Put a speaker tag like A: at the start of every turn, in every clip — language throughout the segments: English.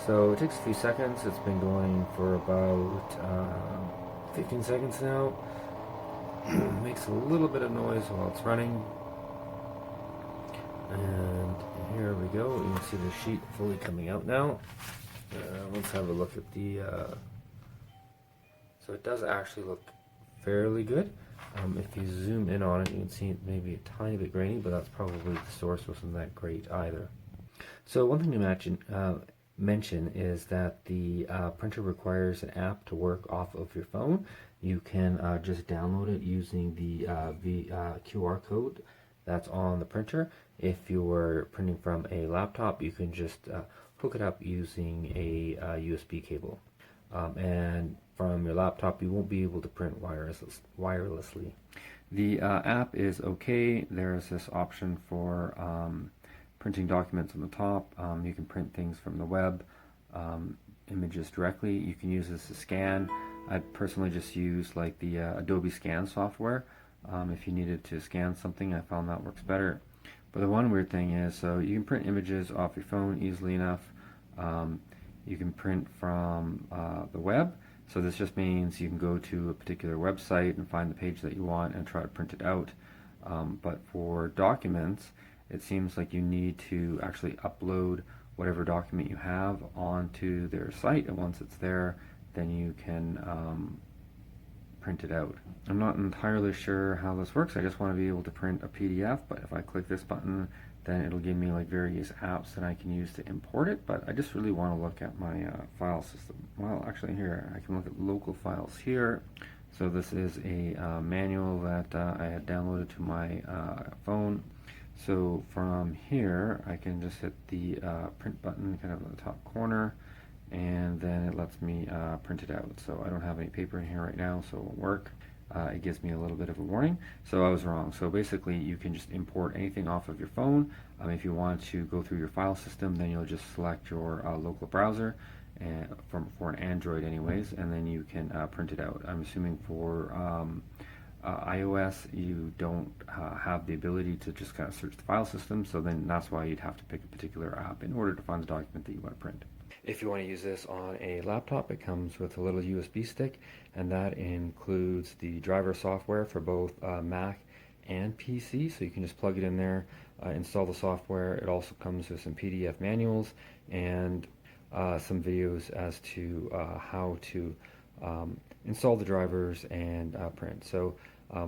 A: So it takes a few seconds. It's been going for about 15 seconds now. Makes a little bit of noise while it's running. And here we go. You can see the sheet fully coming out now. Let's have a look at the... So it does actually look fairly good. If you zoom in on it, you can see it may be a tiny bit grainy, but that's probably the source wasn't that great either. So one thing to mention is that the printer requires an app to work off of your phone. You can just download it using the QR code that's on the printer. If you're printing from a laptop, you can just hook it up using a USB cable. And from your laptop, you won't be able to print wirelessly. The app is okay. There's this option for printing documents on the top. You can print things from the web, images directly. You can use this to scan. I personally just use like the Adobe Scan software. If you needed to scan something, I found that works better. But the one weird thing is, so you can print images off your phone easily enough. You can print from the web. So this just means you can go to a particular website and find the page that you want and try to print it out. But for documents, it seems like you need to actually upload whatever document you have onto their site, and once it's there, then you can print it out. I'm not entirely sure how this works. I just want to be able to print a PDF, but if I click this button, then it'll give me like various apps that I can use to import it, but I just really want to look at my file system. Well, actually here, I can look at local files here. So this is a manual that I had downloaded to my phone. So from here, I can just hit the print button kind of in the top corner, and then it lets me print it out. So I don't have any paper in here right now, so it won't work. It gives me a little bit of a warning. So I was wrong. So basically you can just import anything off of your phone. If you want to go through your file system, then you'll just select your local browser, and for an Android anyways, and then you can print it out. I'm assuming for iOS you don't have the ability to just kind of search the file system, so then that's why you'd have to pick a particular app in order to find the document that you want to print. If you want to use this on a laptop, it comes with a little USB stick, and that includes the driver software for both Mac and PC, so you can just plug it in there, install the software. It also comes with some PDF manuals and some videos as to how to install the drivers and print. So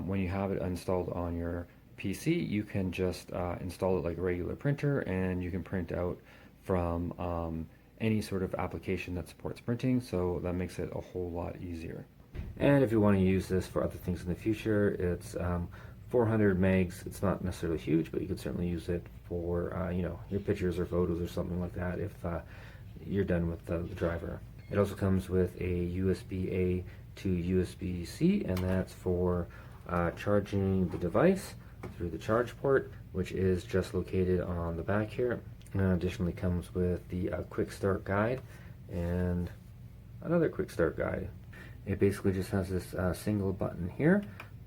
A: when you have it installed on your PC, you can just install it like a regular printer, and you can print out from any sort of application that supports printing, so that makes it a whole lot easier. And if you want to use this for other things in the future, it's 400 megs. It's not necessarily huge, but you could certainly use it for you know, your pictures or photos or something like that if you're done with the driver. It also comes with a USB-A to USB-C, and that's for charging the device through the charge port, which is just located on the back here. Additionally comes with the quick start guide and another quick start guide. It basically just has this single button here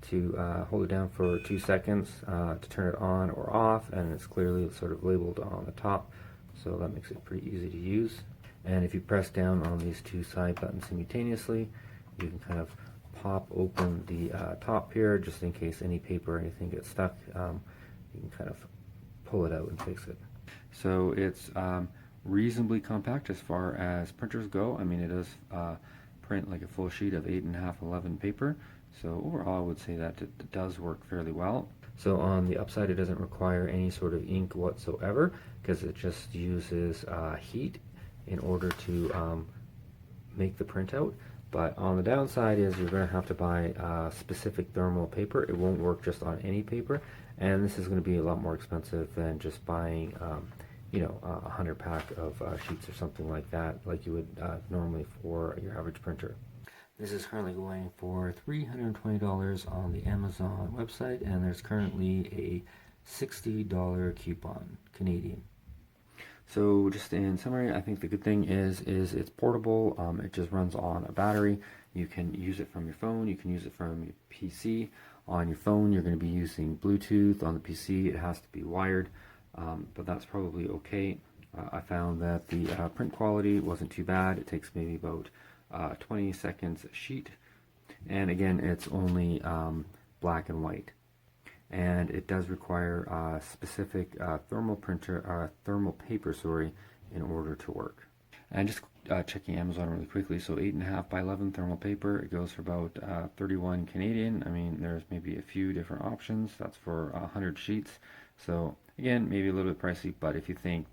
A: to hold it down for 2 seconds to turn it on or off, and it's clearly sort of labeled on the top, so that makes it pretty easy to use. And if you press down on these two side buttons simultaneously, you can kind of pop open the top here, just in case any paper or anything gets stuck. You can kind of pull it out and fix it. So it's reasonably compact as far as printers go. I mean, it does print like a full sheet of 8.5, 11 paper. So overall, I would say that it does work fairly well. So on the upside, it doesn't require any sort of ink whatsoever, because it just uses heat in order to make the printout. But on the downside is you're going to have to buy specific thermal paper. It won't work just on any paper, and this is going to be a lot more expensive than just buying you know, 100 pack of sheets or something like that, like you would normally for your average printer. This is currently going for $320 on the Amazon website, and there's currently a $60 coupon Canadian. So just in summary, I think the good thing is it's portable. It just runs on a battery. You can use it from your phone. You can use it from your PC. On your phone, you're going to be using Bluetooth. On the PC, it has to be wired, but that's probably okay. I found that the print quality wasn't too bad. It takes maybe about 20 seconds a sheet, and again, it's only black and white. And it does require a specific thermal paper, sorry, in order to work. And just checking Amazon really quickly, so 8.5 by 11 thermal paper, it goes for about 31 Canadian. I mean, there's maybe a few different options. That's for 100 sheets. So again, maybe a little bit pricey, but if you think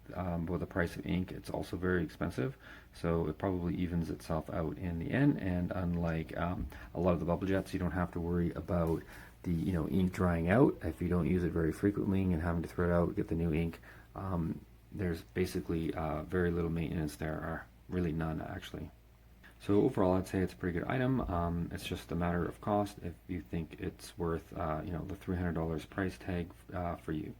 A: with the price of ink, it's also very expensive. So it probably evens itself out in the end. And unlike a lot of the bubble jets, you don't have to worry about the ink drying out if you don't use it very frequently and having to throw it out, get the new ink. There's basically very little maintenance there, or really none actually. So overall, I'd say it's a pretty good item. It's just a matter of cost if you think it's worth the $300 price tag for you.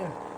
A: there.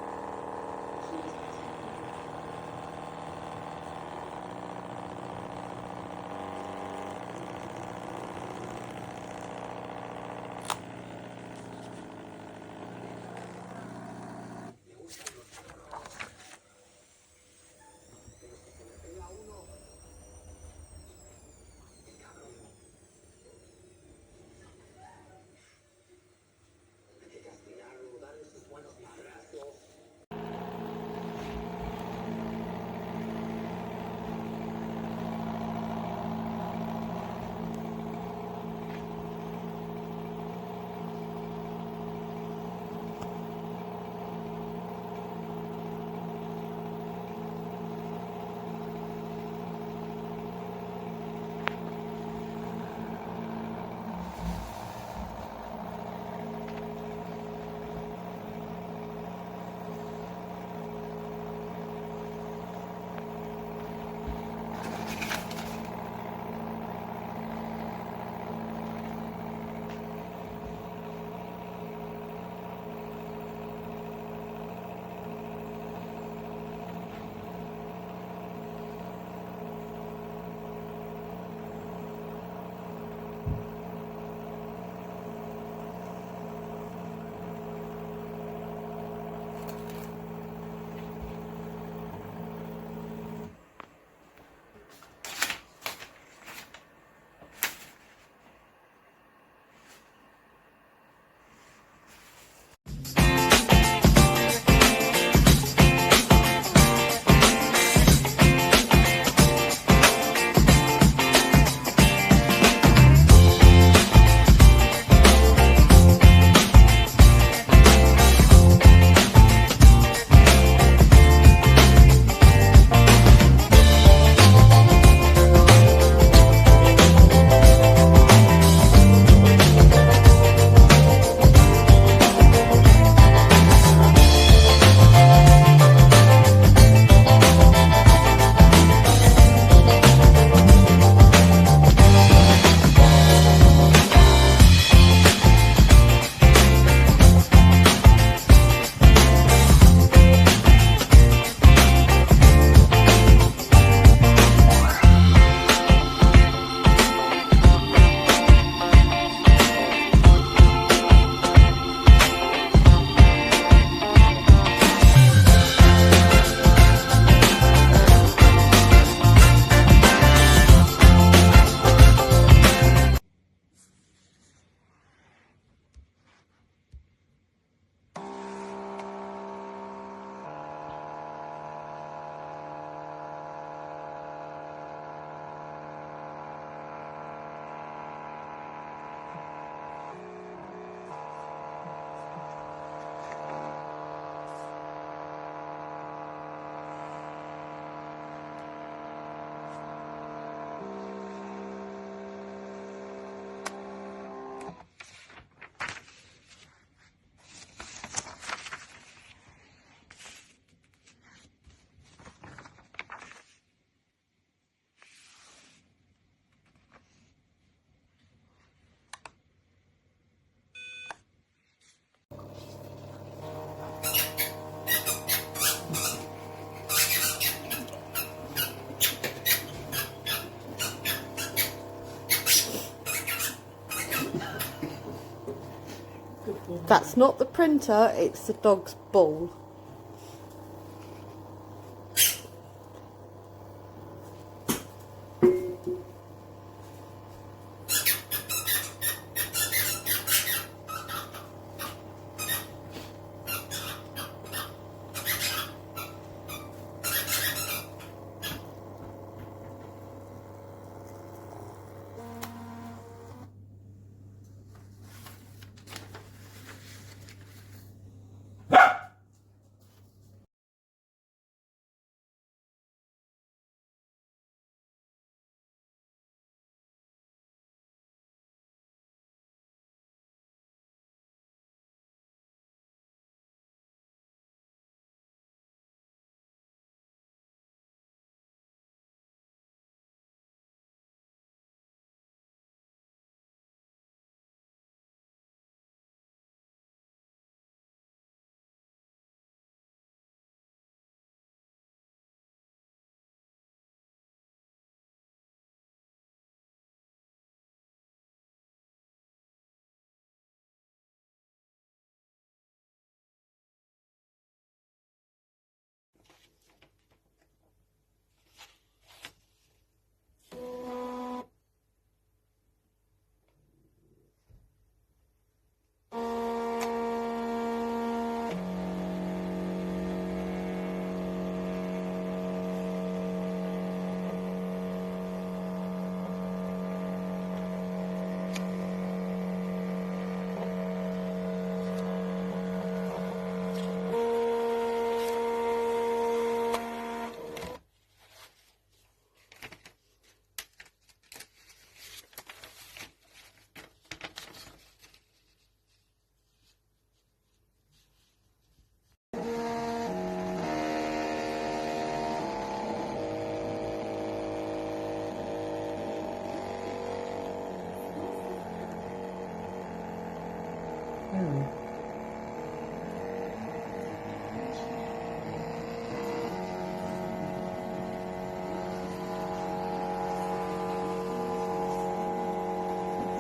B: That's not the printer, it's the dog's ball.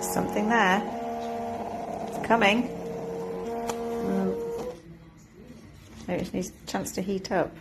C: something there. It's coming. Maybe it needs a chance to heat up.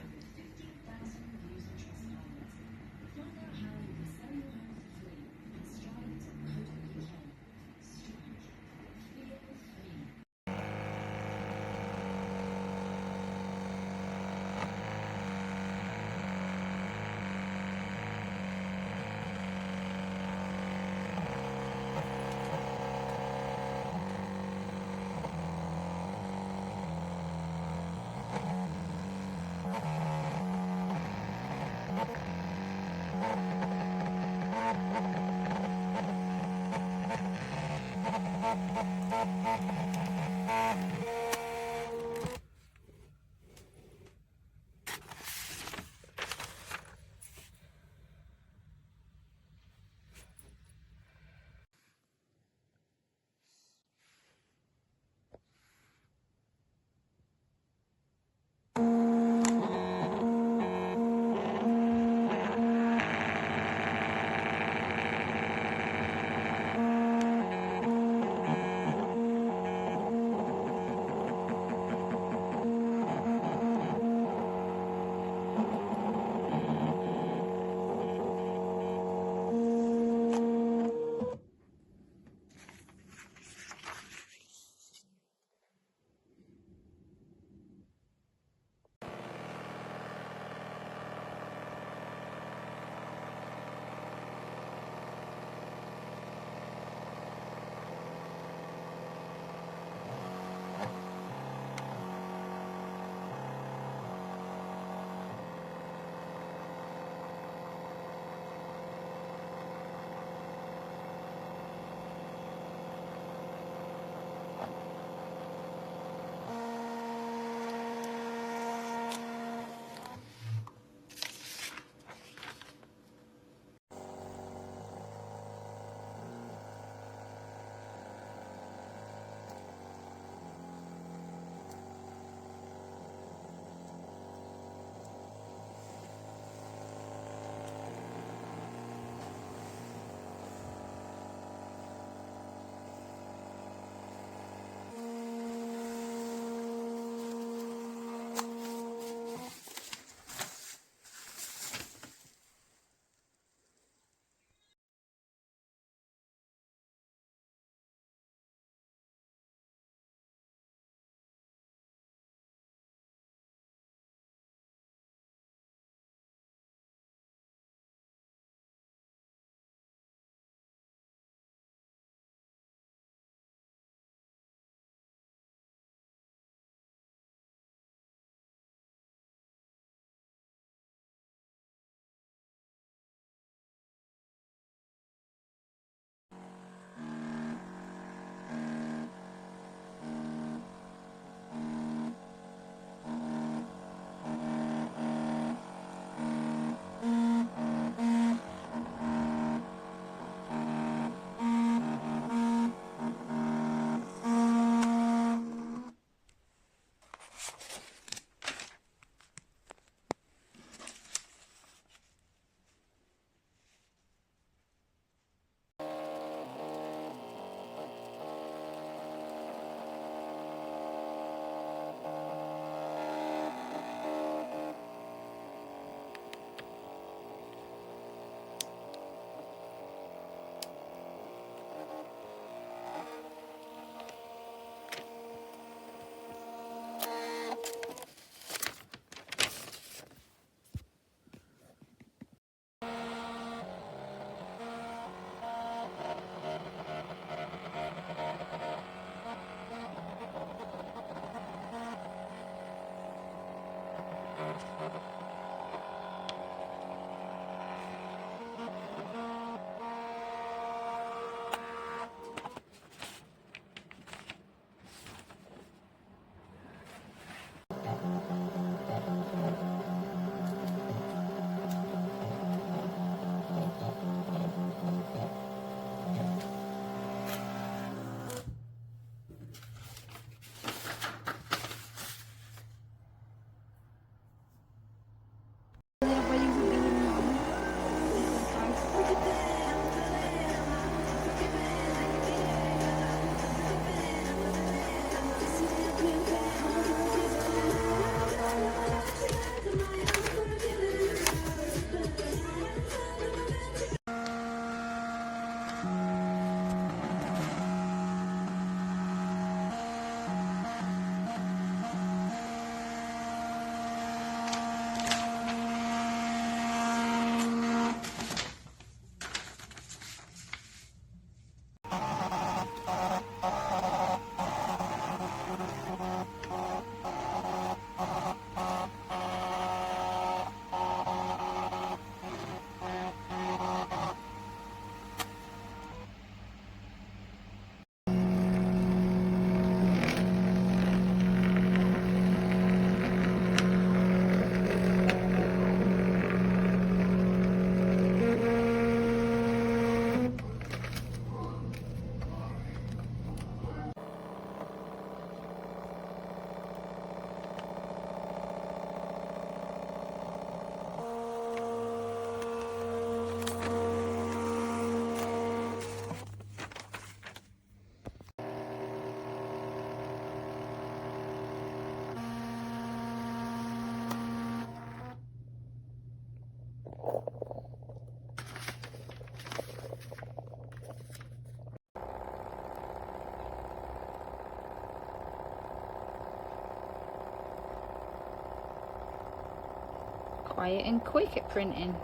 D: quiet and quick at printing.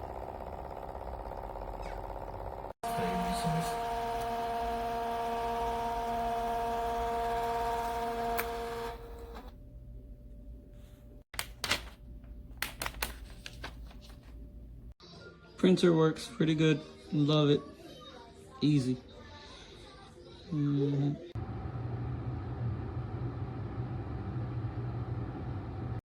E: Printer works pretty good. Love it. Easy.